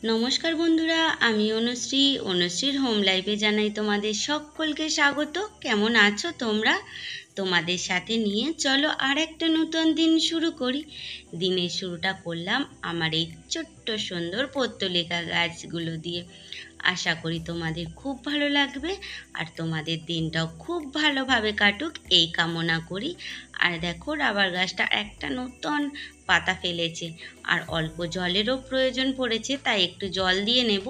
নমস্কার বন্ধুরা, আমি অনুশ্রীর হোম লাইফে জানাই তোমাদের সকলকে স্বাগত। কেমন আছো তোমরা? তোমাদের সাথে নিয়ে চলো আর একটা নতুন দিন শুরু করি। দিনের শুরুটা করলাম আমার এই ছোট্ট সুন্দর পত্রলেখা গাছগুলো দিয়ে। আশা করি তোমাদের খুব ভালো লাগবে আর তোমাদের দিনটাও খুব ভালোভাবে কাটুক এই কামনা করি। আর দেখো, রাবার গাছটা একটা নতুন পাতা ফেলেছে আর অল্প জলেরও প্রয়োজন পড়েছে, তাই একটু জল দিয়ে নেব।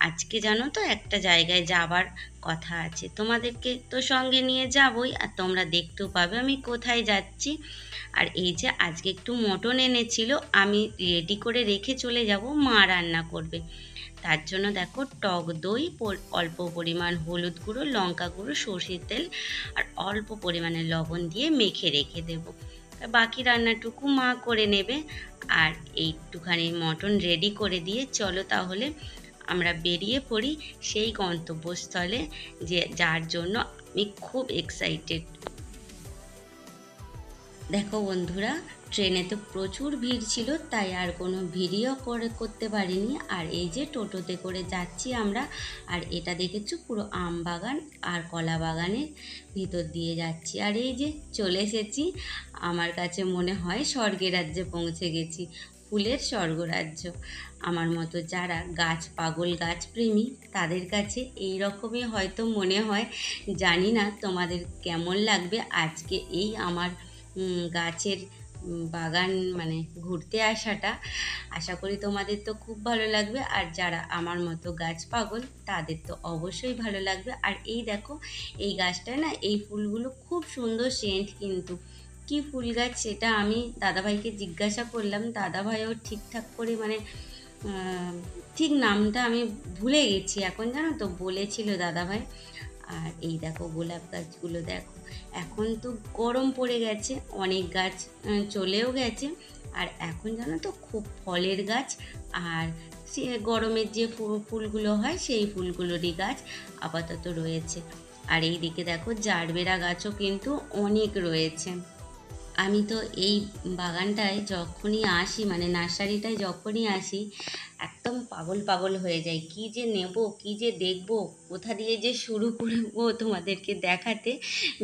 আজকে জানো তো একটা জায়গায় যাবার কথা আছে, তোমাদেরকে তো সঙ্গে নিয়ে যাবই আর তোমরা দেখতেও পাবে আমি কোথায় যাচ্ছি। আর এই যে আজকে একটু মটন এনেছিল, আমি রেডি করে রেখে চলে যাব, মা রান্না করবে। তার জন্য দেখো, টক দই, অল্প পরিমাণ হলুদ গুঁড়ো, লঙ্কা গুঁড়ো, সর্ষের তেল আর অল্প পরিমাণে লবণ দিয়ে মেখে রেখে দেবো। বাকি রান্নাটুকু মা করে নেবে। আর এইটুখানি মটন রেডি করে দিয়ে চলো তাহলে আমরা বেরিয়ে পড়ি সেই গন্তব্যস্থলে, যার জন্য আমি খুব এক্সাইটেড। দেখো বন্ধুরা, ট্রেনে তো প্রচুর ভিড় ছিল, তাই আর কোনো ভিডিও করতে পারিনি। আর এই যে টোটোতে করে যাচ্ছি আমরা, আর এটা দেখেছো পুরো আম বাগান আর কলা বাগানের ভিতর দিয়ে যাচ্ছি। আর এই যে চলে এসেছি, আমার কাছে মনে হয় স্বর্গের রাজ্যে পৌঁছে গেছি, ফুলের স্বর্গরাজ্য। আমার মতো যারা গাছ পাগল, গাছ প্রেমী, তাদের কাছে এই রকমই হয়তো মনে হয়। জানি না তোমাদের কেমন লাগবে আজকে এই আমার গাছের বাগান মানে ঘুরতে আসাটা। আশা করি তোমাদের তো খুব ভালো লাগবে, আর যারা আমার মতো গাছ পাগল তাদের তো অবশ্যই ভালো লাগবে। আর এই দেখো, এই গাছটায় না এই ফুলগুলো খুব সুন্দর সেন্ট, কিন্তু কি ফুল গাছ সেটা আমি দাদাভাইকে জিজ্ঞাসা করলাম। দাদাভাইও ঠিকঠাক করে মানে ঠিক নামটা আমি ভুলে গেছি এখন, জানো তো, বলেছিল দাদাভাই। আর এই দেখো গোলাপ গাছগুলো দেখো, এখন তো গরম পড়ে গেছে, অনেক গাছ চলেও গেছে। আর এখন জানো তো খুব ফলের গাছ, আর সে গরমের যে ফুলগুলো হয় সেই ফুলগুলোরই গাছ আপাতত রয়েছে। আর এই দিকে দেখো জারবেরা গাছও কিন্তু অনেক রয়েছে। আমি তো এই বাগানটায় যখনই আসি, মানে নার্সারিটায় যখনই আসি, একদম পাগল পাগল হয়ে যাই। কি যে নেব, কি যে দেখব, কোথা দিয়ে যে শুরু করবো তোমাদেরকে দেখাতে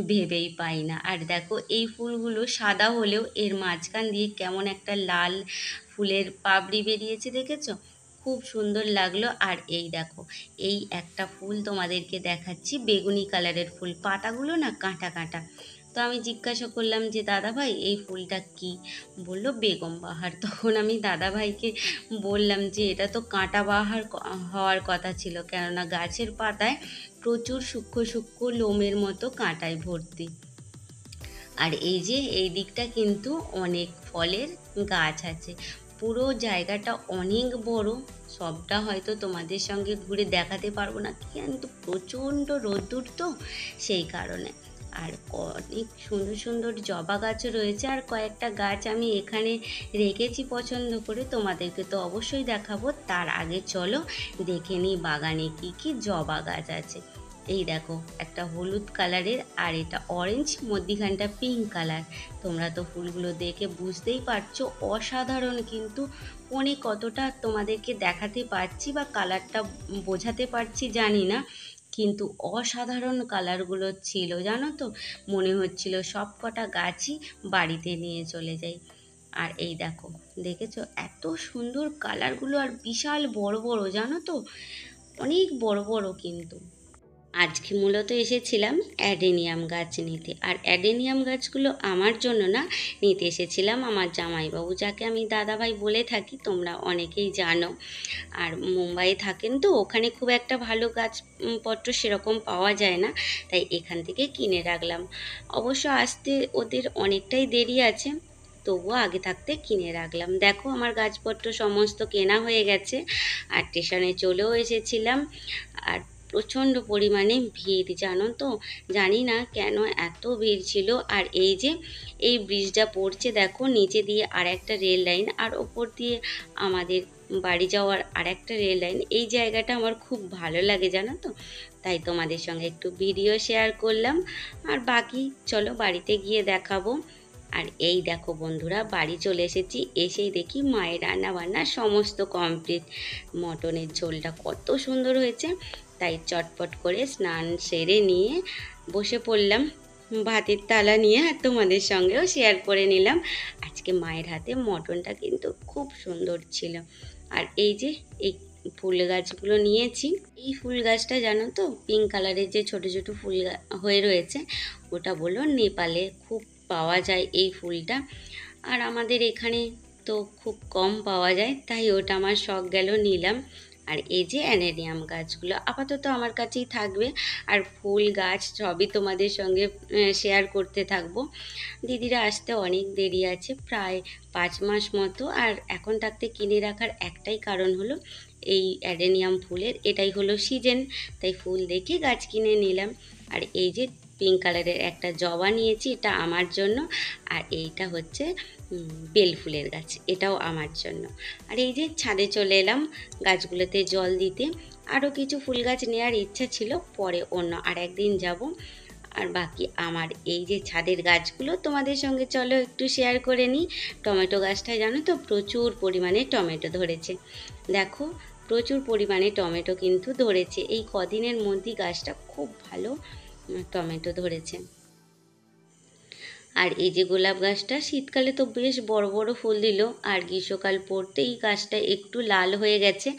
ভেবেই পাই না। আর দেখো, এই ফুলগুলো সাদা হলেও এর মাঝখান দিয়ে কেমন একটা লাল ফুলের পাপড়ি বেরিয়েছে, দেখেছো? খুব সুন্দর লাগলো। আর এই দেখো, এই একটা ফুল তোমাদেরকে দেখাচ্ছি, বেগুনি কালারের ফুল, পাতাগুলো না কাঁটা কাঁটা। তো আমি জিজ্ঞাসা করলাম যে দাদা ভাই এই ফুলটা কি? বলল বেগম বাহার। তখন আমি দাদা ভাইকে বললাম যে এটা তো কাঁটা বাহার হওয়ার কথা ছিল, কেননা গাছের পাতায় প্রচুর সূক্ষ্ম সূক্ষ্ম লোমের মতো কাঁটায় ভর্তি। আর এই যে এই দিকটা কিন্তু অনেক ফলের গাছ আছে, পুরো জায়গাটা অনেক বড়। সবটা হয়তো তোমাদের সঙ্গে ঘুরে দেখাতে পারবো না, কিন্তু প্রচণ্ড রোদ্দুর তো, সেই কারণে। আর অনেক সুন্দর সুন্দর জবা গাছও রয়েছে, আর কয়েকটা গাছ আমি এখানে রেখেছি পছন্দ করে, তোমাদেরকে তো অবশ্যই দেখাবো। তার আগে চলো দেখে নিই বাগানে কি কি জবা গাছ আছে। এই দেখো, একটা হলুদ কালারের আর এটা অরেঞ্জ, মধ্যিখানটা পিঙ্ক কালার। তোমরা তো ফুলগুলো দেখে বুঝতেই পারছো অসাধারণ, কিন্তু ফোনে কতটা তোমাদেরকে দেখাতে পারছি বা কালারটা বোঝাতে পারছি জানি না, কিন্তু অসাধারণ কালারগুলো ছিল, জানো তো। মনে হচ্ছিল সব কটা গাছই বাড়িতে নিয়ে চলে যাই। আর এই দেখো, দেখেছো এত সুন্দর কালারগুলো, আর বিশাল বড় বড়, জানো তো, অনেক বড় বড়। কিন্তু আজকে মূলত এসেছিলাম অ্যাডেনিয়াম গাছ নিতে। আর অ্যাডেনিয়াম গাছগুলো আমার জন্য না, নিতে এসেছিলাম আমার জামাইবাবু, যাকে আমি দাদাভাই বলে থাকি, তোমরা অনেকেই জানো। আর মুম্বাইয়ে থাকেন তো, ওখানে খুব একটা ভালো গাছপত্র সেরকম পাওয়া যায় না, তাই এখান থেকে কিনে রাখলাম। অবশ্য আসতে ওদের অনেকটাই দেরি আছে, তবুও আগে থাকতে কিনে রাখলাম। দেখো, আমার গাছপত্র সমস্ত কেনা হয়ে গেছে আর স্টেশনে চলেও এসেছিলাম। আর প্রচণ্ড পরিমাণে ভিড়, জানো তো, জানি না কেন এত ভিড় ছিল। আর এই যে এই ব্রিজটা পড়ছে দেখো, নিচে দিয়ে আর একটা রেল লাইন, আর ওপর দিয়ে আমাদের বাড়ি যাওয়ার আর একটা রেল লাইন। এই জায়গাটা আমার খুব ভালো লাগে, জানো তো, তাই তোমাদের সঙ্গে একটু ভিডিও শেয়ার করলাম। আর বাকি চলো বাড়িতে গিয়ে দেখাবো। আর এই দেখো বন্ধুরা, বাড়ি চলে এসেছি, এসেই দেখি মায়ের রান্না বান্না সমস্ত কমপ্লিট। মটনের ঝোলটা কত সুন্দর হয়েছে, তাই চটপট করে স্নান সেরে নিয়ে বসে পড়লাম ভাতের থালা নিয়ে, আর তোমাদের সঙ্গেও শেয়ার করে নিলাম। আজকে মায়ের হাতে মটনটা কিন্তু খুব সুন্দর ছিল। আর এই যে এই ফুল গাছগুলো নিয়েছি, এই ফুল গাছটা জানো তো, পিঙ্ক কালারের যে ছোট ছোট ফুল হয়ে রয়েছে, ওটা বলো নেপালে খুব পাওয়া যায় এই ফুলটা। আর আমাদের এখানে তো খুব কম পাওয়া যায়, তাই ওটা আমার শখ গেল, নিলাম। আর এই যে অ্যানেরিয়াম গাছগুলো আপাতত আমার কাছেই থাকবে, আর ফুল গাছ সবই তোমাদের সঙ্গে শেয়ার করতে থাকবো। দিদিরা আসতে অনেক দেরি আছে, প্রায় 5 মাস মতো। আর এখন থাকতে কিনে রাখার একটাই কারণ হলো এই অ্যাডেনিয়াম ফুলের এটাই হলো সিজন, তাই ফুল দেখে গাছ কিনে নিলাম। আর এই যে পিঙ্ক কালারের একটা জবা নিয়েছি, এটা আমার জন্য। আর এইটা হচ্ছে বেল ফুলের গাছ, এটাও আমার জন্য। আর এই যে ছাদে চলে এলাম গাছগুলোতে জল দিতে। আরও কিছু ফুল গাছ নেওয়ার ইচ্ছা ছিল, পরে অন্য আর একদিন যাব। আর বাকি আমার এই যে ছাদের গাছগুলো তোমাদের সঙ্গে চলো একটু শেয়ার করে নিই। টমেটো গাছটায় জানো তো প্রচুর পরিমাণে টমেটো ধরেছে, দেখো প্রচুর পরিমাণে টমেটো কিন্তু ধরেছে। এই কদিনের মধ্যেই গাছটা খুব ভালো টমেটো ধরেছে। আর এই যে গোলাপ গাছটা শীতকালে তো বেশ বড় বড় ফুল দিল, আর গ্রীষ্মকাল পড়তেই গাছটা একটু লাল হয়ে গেছে।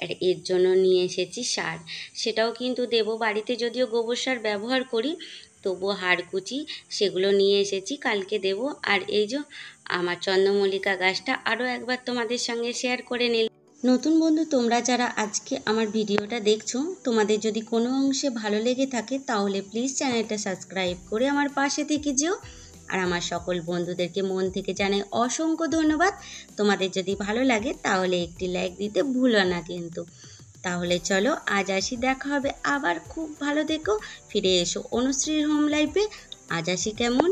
আর এর জন্য নিয়ে এসেছি সার, সেটাও কিন্তু দেবো বাড়িতে, যদিও গোবর সার ব্যবহার করি, তবুও হাড়কুচি সেগুলো নিয়ে এসেছি, কালকে দেব। আর এই যে আমার চন্দ্রমল্লিকা গাছটা আরও একবার তোমাদের সঙ্গে শেয়ার করে নিলাম। নতুন বন্ধু তোমরা যারা আজকে আমার ভিডিওটা দেখছো, তোমাদের যদি কোনো অংশে ভালো লেগে থাকে তাহলে প্লিজ চ্যানেলটা সাবস্ক্রাইব করে আমার পাশে থেকে যেও। আর আমার সকল বন্ধুদেরকে মন থেকে জানাই অসংখ্য ধন্যবাদ। তোমাদের যদি ভালো লাগে তাহলে একটি লাইক দিতে ভুলো না কিন্তু। তাহলে চলো আজ আসি, দেখা হবে আবার। খুব ভালো থেকো, ফিরে এসো অনুশ্রীর হোম লাইফে। আজ আসি, কেমন?